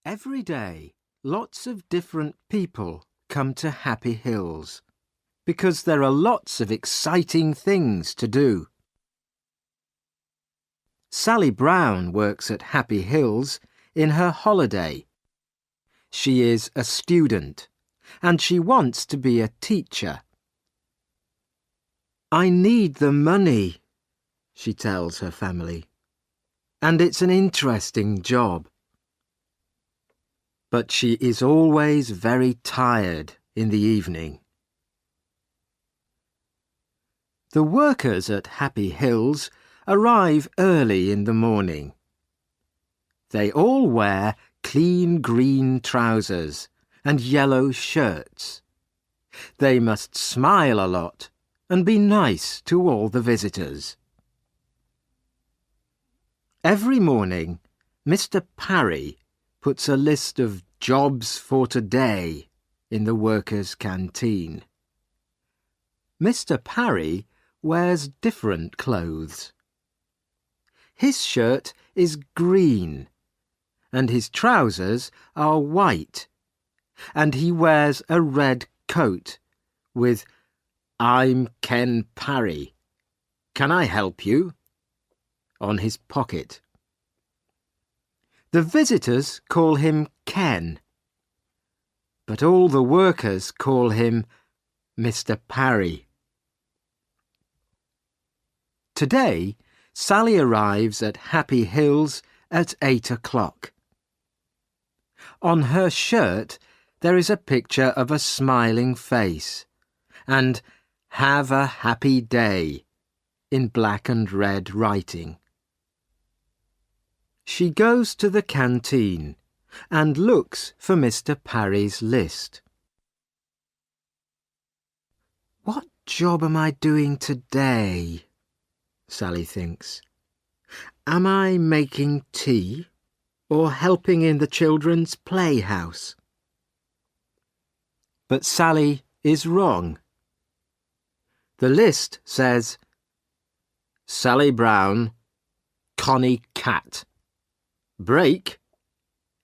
Every day, lots of different people come to Happy Hills because there are lots of exciting things to do. Sally Brown works at Happy Hills in her holiday. She is a student and she wants to be a teacher. "I need the money," she tells her family, "and it's an interesting job." But she is always very tired in the evening. The workers at Happy Hills arrive early in the morning. They all wear clean green trousers and yellow shirts. They must smile a lot and be nice to all the visitors. Every morning, Mr. Parry puts a list of jobs for today in the workers' canteen. Mr. Parry wears different clothes. His shirt is green and his trousers are white, and he wears a red coat with "I'm Ken Parry. Can I help you?" on his pocket. The visitors call him Ken, but all the workers call him Mr. Parry. Today, Sally arrives at Happy Hills at 8 o'clock. On her shirt there is a picture of a smiling face and "Have a happy day" in black and red writing. She goes to the canteen and looks for Mr. Parry's list. "What job am I doing today?" Sally thinks. "Am I making tea or helping in the children's playhouse?" But Sally is wrong. The list says, "Sally Brown, Connie Cat. Break,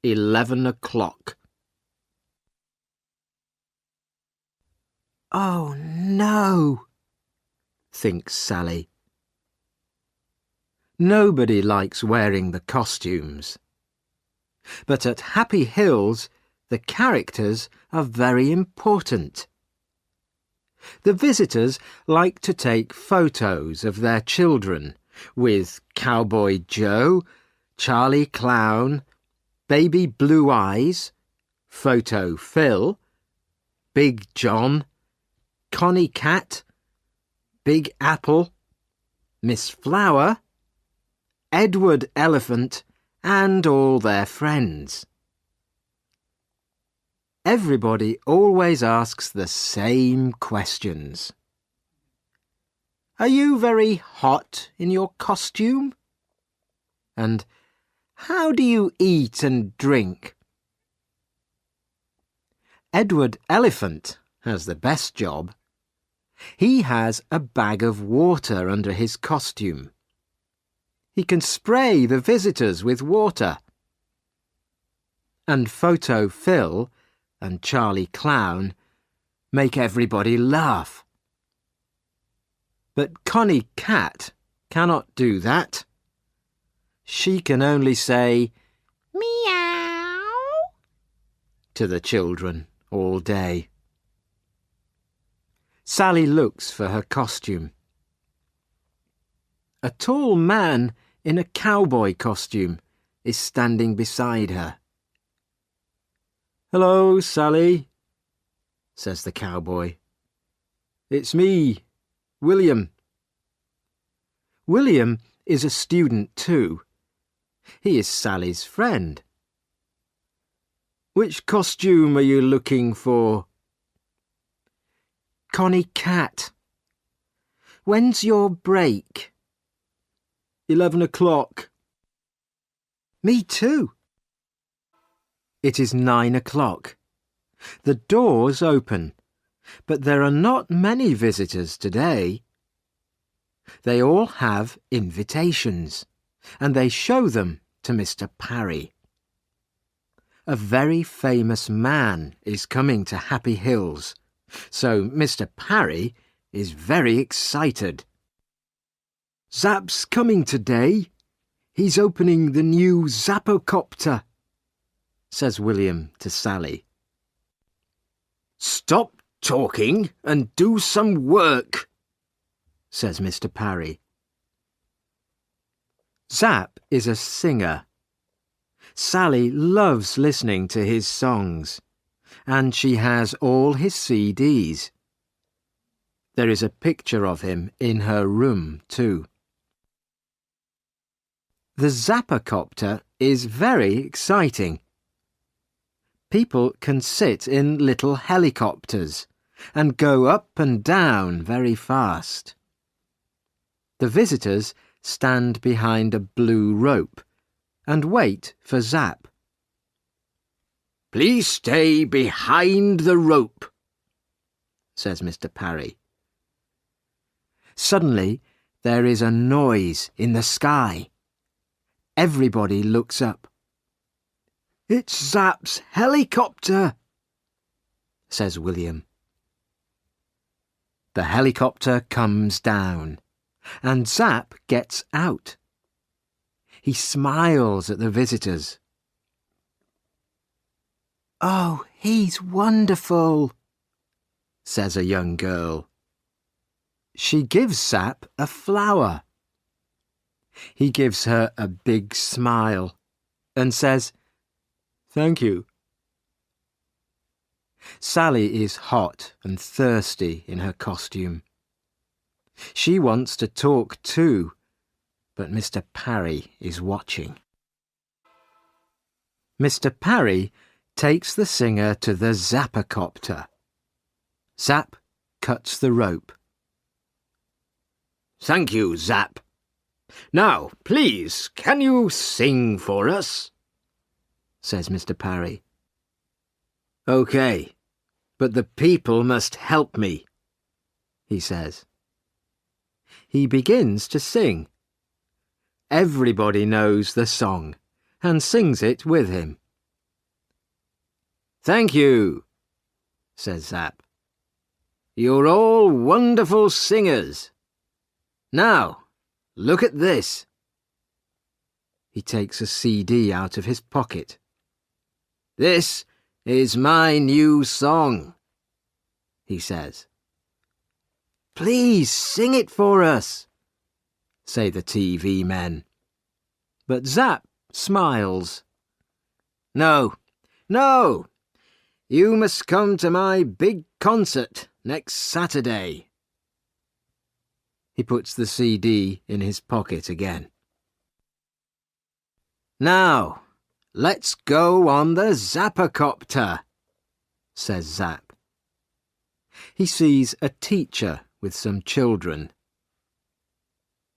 11 o'clock. "Oh no," thinks Sally. Nobody likes wearing the costumes. But at Happy Hills, the characters are very important. The visitors like to take photos of their children with Cowboy Joe, Charlie Clown, Baby Blue Eyes, Photo Phil, Big John, Connie Cat, Big Apple, Miss Flower, Edward Elephant, and all their friends. Everybody always asks the same questions. "Are you very hot in your costume?" And "How do you eat and drink?" Edward Elephant has the best job. He has a bag of water under his costume. He can spray the visitors with water. And Photo Phil and Charlie Clown make everybody laugh. But Connie Cat cannot do that. She can only say "Meow" to the children all day. Sally looks for her costume. A tall man in a cowboy costume is standing beside her. "Hello, Sally," says the cowboy. "It's me, William." William is a student too. He is Sally's friend. "Which costume are you looking for?" "Connie Cat. When's your break?" 11 o'clock. "Me too." It is 9 o'clock. The doors open, but there are not many visitors today. They all have invitations, and they show them to Mr. Parry. A very famous man is coming to Happy Hills, so Mr. Parry is very excited. "Zap's coming today. He's opening the new Zappocopter," says William to Sally. "Stop talking and do some work," says Mr. Parry. Zap is a singer. Sally loves listening to his songs, and she has all his CDs. There is a picture of him in her room too. The Zappocopter is very exciting. People can sit in little helicopters and go up and down very fast. The visitors stand behind a blue rope and wait for Zap. "Please stay behind the rope," says Mr. Parry. Suddenly there is a noise in the sky. Everybody looks up. "It's Zap's helicopter," says William. The helicopter comes down, and Zap gets out. He smiles at the visitors. "Oh, he's wonderful," says a young girl. She gives Zap a flower. He gives her a big smile and says, "Thank you." Sally is hot and thirsty in her costume. She wants to talk too, but Mr. Parry is watching. Mr. Parry takes the singer to the Zappocopter. Zap cuts the rope. "Thank you, Zap. Now, please, can you sing for us?" says Mr. Parry. "OK, but the people must help me," he says. He begins to sing. Everybody knows the song and sings it with him. "Thank you," says Zap. "You're all wonderful singers. Now, look at this." He takes a CD out of his pocket. "This is my new song," he says. "Please sing it for us," say the TV men. But Zap smiles. "No, no, you must come to my big concert next Saturday." He puts the CD in his pocket again. "Now, let's go on the Zappocopter," says Zap. He sees a teacher with some children.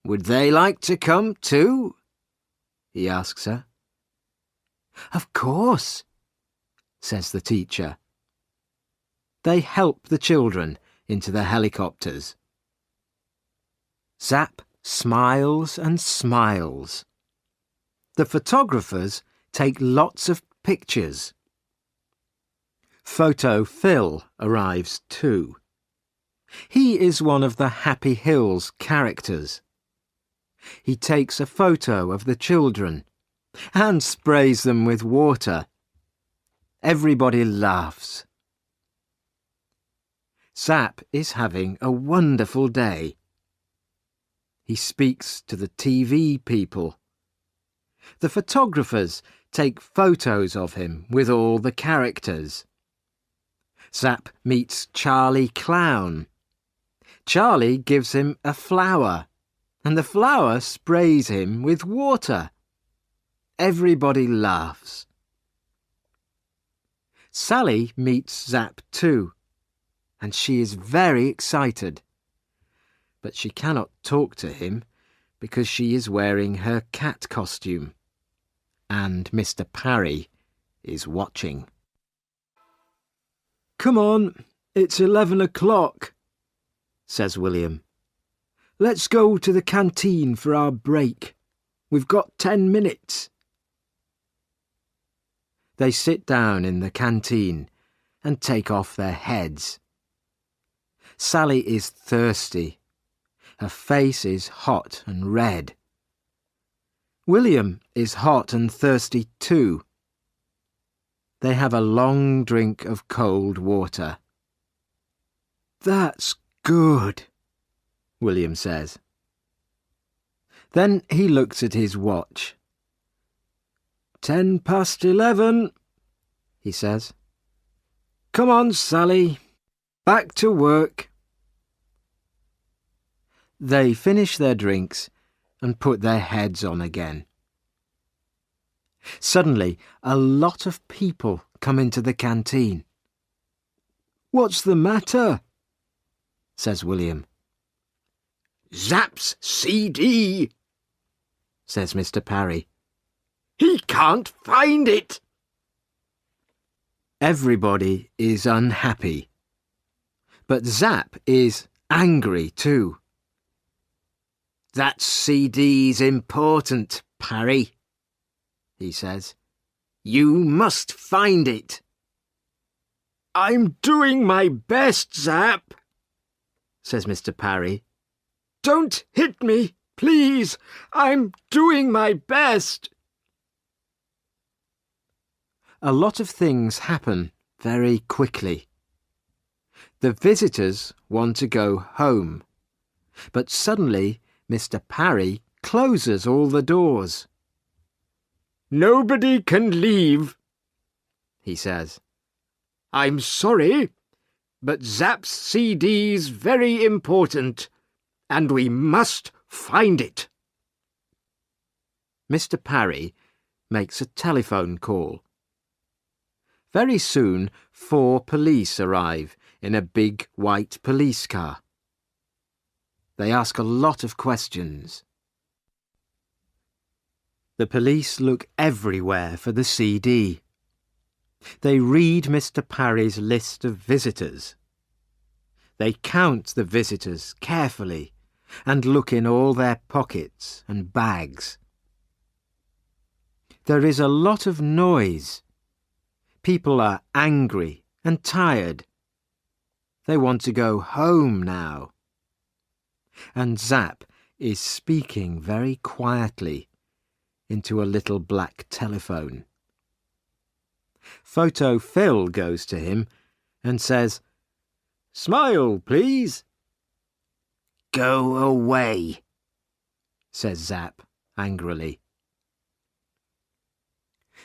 "Would they like to come too?" he asks her. "Of course," says the teacher. They help the children into the helicopters. Zap smiles and smiles. The photographers take lots of pictures. Photo Phil arrives too. He is one of the Happy Hills characters. He takes a photo of the children and sprays them with water. Everybody laughs. Zap is having a wonderful day. He speaks to the TV people. The photographers take photos of him with all the characters. Zap meets Charlie Clown. Charlie gives him a flower, and the flower sprays him with water. Everybody laughs. Sally meets Zap too, and she is very excited. But she cannot talk to him because she is wearing her cat costume, and Mr. Parry is watching. "Come on, it's 11 o'clock, says William. "Let's go to the canteen for our break. We've got 10 minutes. They sit down in the canteen and take off their heads. Sally is thirsty. Her face is hot and red. William is hot and thirsty too. They have a long drink of cold water. "That's good," William says. Then he looks at his watch. 11:10, he says. "Come on, Sally. Back to work." They finish their drinks and put their heads on again. Suddenly, a lot of people come into the canteen. "What's the matter?" says William. "Zap's CD," says Mr. Parry. "He can't find it." Everybody is unhappy. But Zap is angry too. "That CD's important, Parry," he says. "You must find it." "I'm doing my best, Zap," says Mr. Parry. "Don't hit me, please. I'm doing my best." A lot of things happen very quickly. The visitors want to go home, but suddenly Mr. Parry closes all the doors. "Nobody can leave," he says. "I'm sorry, but Zap's CD's very important, and we must find it." Mr. Parry makes a telephone call. Very soon 4 police arrive in a big white police car. They ask a lot of questions. The police look everywhere for the CD. They read Mr. Parry's list of visitors. They count the visitors carefully and look in all their pockets and bags. There is a lot of noise. People are angry and tired. They want to go home now. And Zap is speaking very quietly into a little black telephone. Photo Phil goes to him and says, "Smile, please." "Go away," says Zap angrily.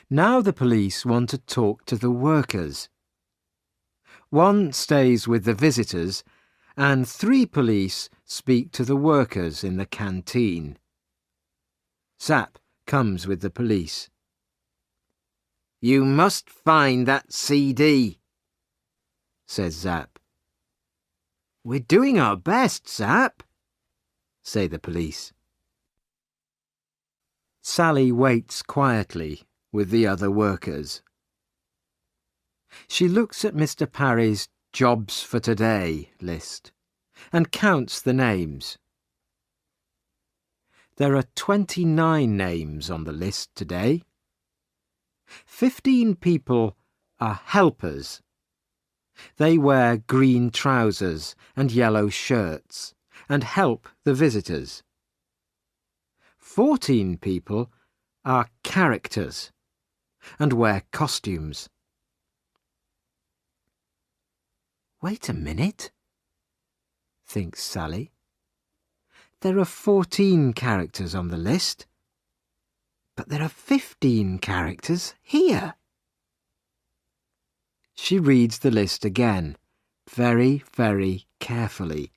Now the police want to talk to the workers. 1 stays with the visitors, and 3 police speak to the workers in the canteen. Zap comes with the police. "You must find that CD," says Zap. "We're doing our best, Zap," say the police. Sally waits quietly with the other workers. She looks at Mr. Parry's Jobs for Today list and counts the names. There are 29 names on the list today. 15 people are helpers. They wear green trousers and yellow shirts and help the visitors. 14 people are characters and wear costumes. "Wait a minute," thinks Sally. "There are 14 characters on the list, but there are 15 characters here." She reads the list again, very, very carefully.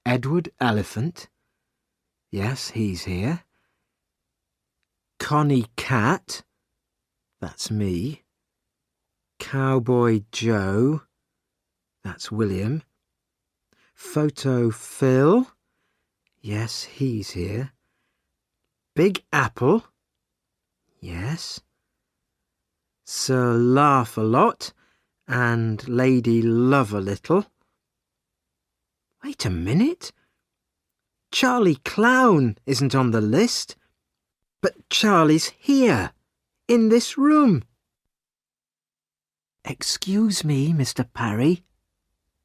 Edward Elephant. Yes, he's here. Connie Cat. That's me. Cowboy Joe. That's William. Photo Phil. Yes, he's here. Big Apple. Yes. Sir Laugh-a-Lot and Lady Love-a-Little. Wait a minute. Charlie Clown isn't on the list, but Charlie's here, in this room." "Excuse me, Mr. Parry,"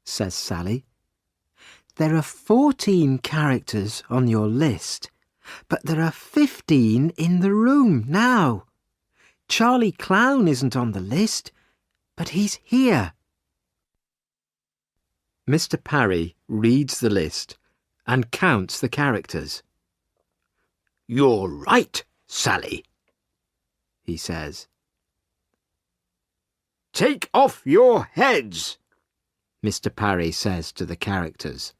says Sally. "There are 14 characters on your list, but there are 15 in the room now. Charlie Clown isn't on the list, but he's here." Mr. Parry reads the list and counts the characters. "You're right, Sally," he says. "Take off your heads," Mr. Parry says to the characters.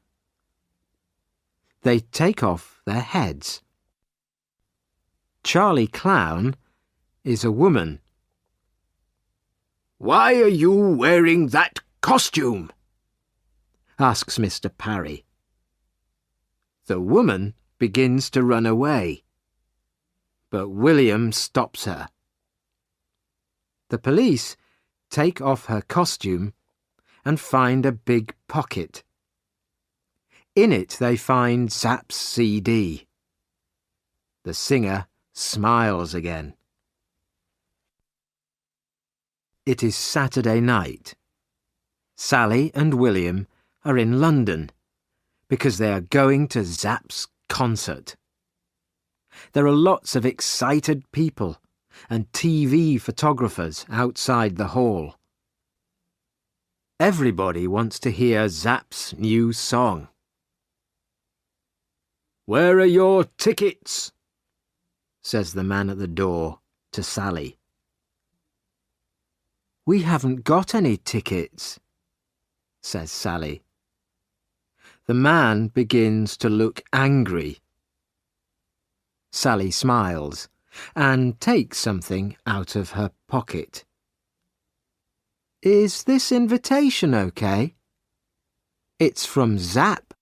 They take off their heads. Charlie Clown is a woman. "Why are you wearing that costume?" asks Mr. Parry. The woman begins to run away, but William stops her. The police take off her costume and find a big pocket. In it they find Zapp's CD. The singer smiles again. It is Saturday night. Sally and William are in London because they are going to Zapp's concert. There are lots of excited people and TV photographers outside the hall. Everybody wants to hear Zapp's new song. "Where are your tickets?" says the man at the door to Sally. "We haven't got any tickets," says Sally. The man begins to look angry. Sally smiles and takes something out of her pocket. "Is this invitation okay? It's from Zapp,"